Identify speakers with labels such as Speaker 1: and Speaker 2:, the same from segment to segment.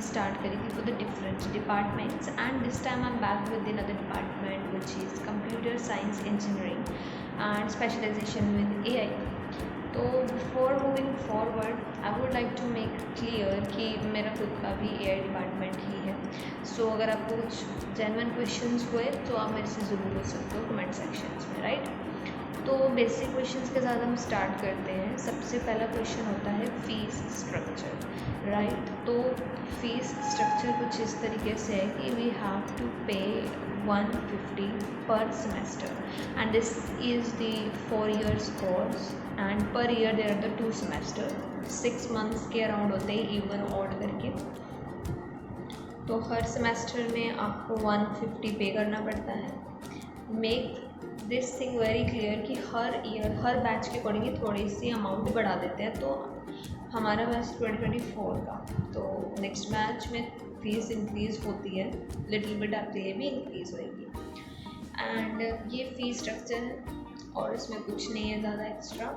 Speaker 1: start करेंगे for the different departments, and this time I'm back with another department which is computer science engineering and specialization with AI. तो before moving forward I would like to make clear कि मेरा खुद का भी AI department ही है. सो अगर आपको कुछ जेन्युइन क्वेश्चंस हुए तो आप मेरे से ज़रूर पूछ सकते हो कमेंट सेक्शंस में, राइट. तो बेसिक क्वेश्चंस के साथ हम स्टार्ट करते हैं. सबसे पहला क्वेश्चन होता है फीस स्ट्रक्चर, राइट. तो फीस स्ट्रक्चर कुछ इस तरीके से है कि वी हैव टू पे 150 पर semester, and this is the 4 years course, and per year there are the 2 semester, 6 months के अराउंड होते हैं इवन ऑड करके. तो हर सेमेस्टर में आपको 150 पे करना पड़ता है. Make this thing very clear कि हर ईयर हर बैच के अकॉर्डिंग थोड़ी सी अमाउंट बढ़ा देते हैं. तो हमारा बैच 2024 का, तो नेक्स्ट बैच में फीस इंक्रीज़ होती है लिटिल बिट, आपके लिए भी इंक्रीज़ होएगी. एंड ये फ़ीस स्ट्रक्चर है और इसमें कुछ नहीं है ज़्यादा एक्स्ट्रा.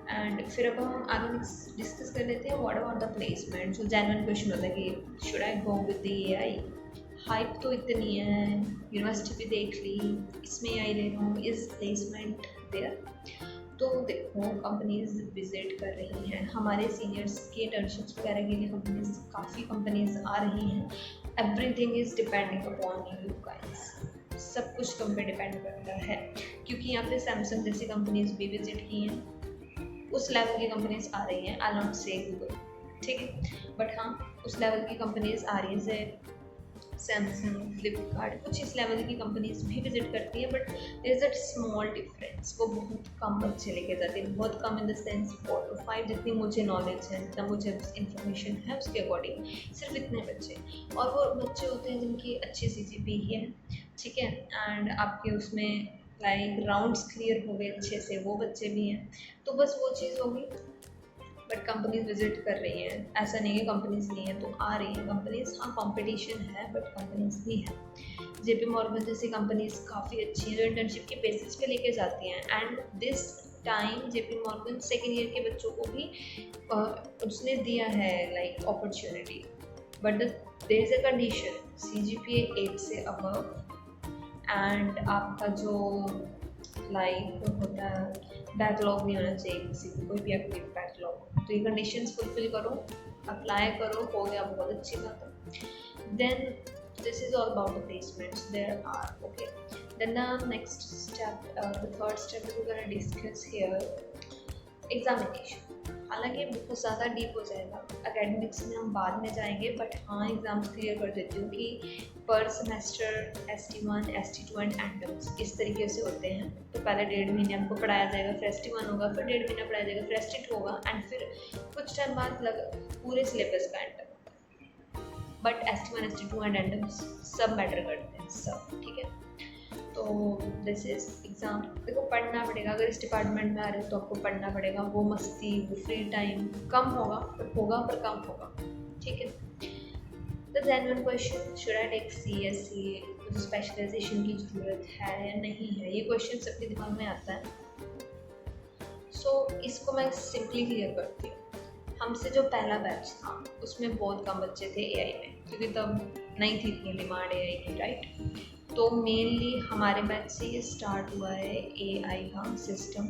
Speaker 1: एंड फिर अब हम आगे डिस्कस कर लेते हैं व्हाट अबाउट द प्लेसमेंट. जो जेन्युइन क्वेश्चन होता है कि should I go with the AI. Hype तो इतनी है, यूनिवर्सिटी भी देख ली, इसमें AI ले रहा हूँ, इज़ प्लेसमेंट देयर. तो देखो कंपनीज विजिट कर रही हैं, हमारे सीनियर्स के इंटर्नशिप्स वगैरह के लिए कंपनीज काफ़ी कंपनीज आ रही हैं. Everything is depending upon you guys. सब कुछ कम पे डिपेंड करता है क्योंकि यहाँ पे सैमसंग जैसी कंपनीज भी विजिट की हैं. उस लेवल की कंपनीज आ रही हैं, आई नॉट से गूगल, ठीक है, बट हाँ उस लेवल की कंपनीज आ रही हैं जैसे सैमसंग, फ्लिपकार्ट, कुछ इस लेवल की कंपनीज भी विजिट करती हैं. But there is a small difference, वो बहुत कम बच्चे लेके जाते हैं. बहुत कम इन द सेंस 4 to 5, जितनी मुझे नॉलेज है, जितना मुझे इन्फॉर्मेशन है उसके अकॉर्डिंग सिर्फ इतने बच्चे. और वो बच्चे होते हैं जिनकी अच्छी CGPA है, ठीक है, एंड आपके उसमें लाइक राउंड्स क्लियर हो गए अच्छे से, वो बच्चे भी हैं. तो बस वो चीज़ होगी. बट कंपनीज विजिट कर रही हैं, ऐसा नहीं है कंपनीज नहीं है, तो आ रही हैं कंपनीज. हाँ कंपटीशन है बट कंपनीज भी है. JP Morgan जैसी कंपनीज काफ़ी अच्छी हैं जो इंटर्नशिप के बेसिस पे लेके जाती हैं. And this time JP Morgan second year के बच्चों को भी उसने दिया है like opportunity. But there is a condition, CGPA 8 से अबव, एंड आपका जो लाइक होता है बैकलॉग नहीं होना चाहिए किसी को, कोई भी एक्टिव बैकलॉग. तो ये कंडीशंस फुलफिल करो, अप्लाई करो, हो गया बहुत अच्छी बात है. Then this is all about the placements there are. Okay, then the next step, the third step we gonna discuss here examination. हालांकि बहुत ज़्यादा डीप हो जाएगा, एकेडमिक्स में हम बाद में जाएंगे, बट हाँ एग्ज़ाम्स क्लियर कर देती हूँ कि पर सेमेस्टर ST1, ST2 एंड एंडम्स इस तरीके से होते हैं. तो पहले 1.5 महीने हमको पढ़ाया जाएगा, फिर ST1 होगा, फिर 1.5 महीना पढ़ाया जाएगा, फिर ST2 होगा, एंड फिर कुछ टाइम बाद पूरे सिलेबस का and. But ST1, ST2 and एंडम्स सब मैटर करते हैं, सब ठीक है. तो दिस इज़ एग्ज़ाम. देखो पढ़ना पड़ेगा, अगर इस डिपार्टमेंट में आ रहे हो तो आपको पढ़ना पड़ेगा. वो मस्ती, वो फ्री टाइम कम होगा, पर कम होगा, ठीक है. The genuine question, should I take CSE, मुझे स्पेशलाइजेशन की ज़रूरत है या नहीं है, ये क्वेश्चन सबके दिमाग में आता है. सो इसको मैं सिंपली क्लियर करती हूँ. हमसे जो पहला बैच था उसमें बहुत कम बच्चे थे AI में, क्योंकि तब नहीं थी इतनी डिमांड AI की, राइट. तो मेनली हमारे बैच से ये स्टार्ट हुआ है AI का सिस्टम.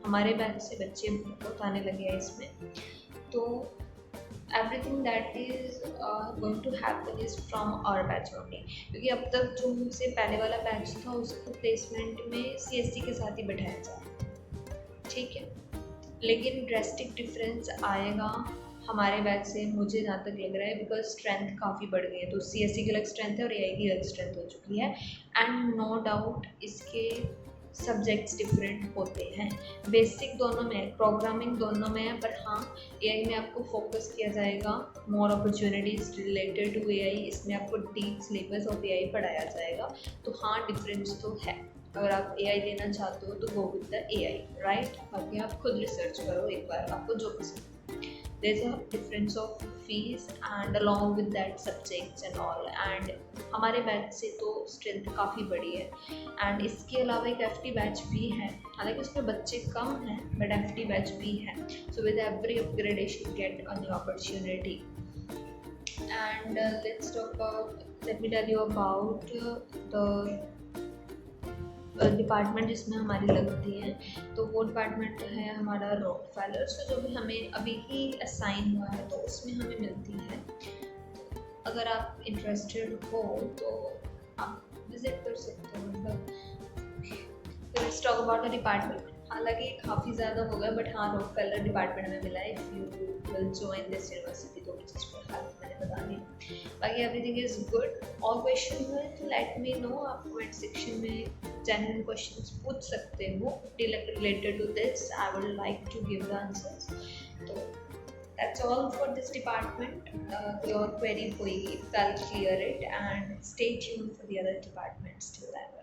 Speaker 1: हमारे बैच से बच्चे बहुत आने लगे हैं इसमें. तो everything that is going to happen is from our batch only, क्योंकि अब तक जो हमसे पहले वाला बैच था उसको प्लेसमेंट में CSE के साथ ही बैठाया जाए, ठीक है. लेकिन ड्रेस्टिक डिफरेंस आएगा हमारे बैच से, मुझे जहाँ तक लग रहा है, बिकॉज स्ट्रेंथ काफ़ी बढ़ गई है. तो CSE की अलग स्ट्रेंथ है और AI की अलग स्ट्रेंथ हो चुकी है. एंड नो डाउट इसके सब्जेक्ट्स डिफरेंट होते हैं. बेसिक दोनों में है, प्रोग्रामिंग दोनों में है, पर हाँ AI में आपको फोकस किया जाएगा, more opportunities related to AI. इसमें आपको डीप सिलेबस ऑफ AI पढ़ाया जाएगा. तो हाँ डिफरेंस तो है. अगर आप AI लेना चाहते हो तो go with the AI, right. बाकी आप खुद रिसर्च करो एक बार, आपको जो पसंद. there is a difference of fees and along with that subjects and all. and हमारे बैच से तो स्ट्रेंथ काफ़ी बड़ी है. एंड इसके अलावा एक FT बैच भी है, हालांकि उसमें बच्चे कम हैं बट FT बैच भी है. So with every upgradation get a new opportunity. And let me tell you about the department जिसमें हमारी लगती है। तो वो डिपार्टमेंट है हमारा रॉकफेलर। सो जो भी हमें अभी ही असाइन हुआ है तो उसमें हमें मिलती है। अगर आप इंटरेस्टेड हो तो आप विजिट कर सकते हो। मतलब let's talk about the department. हालांकि काफ़ी ज़्यादा हो गया, बट हाँ रॉकफेलर डिपार्टमेंट में मिला है। If you will join this university तो विच इज़ मैंने बता दी। बाकी एवरीथिंग इज़ गुड। और क्वेश्चन हुए तो लेट मी नो। आप कमेंट सेक्शन में जेन्युइन क्वेश्चंस पूछ सकते हो related to this. I would like to give the answers. तो that's all for this department. Your query होगी, I'll clear it and stay tuned for the other departments till then.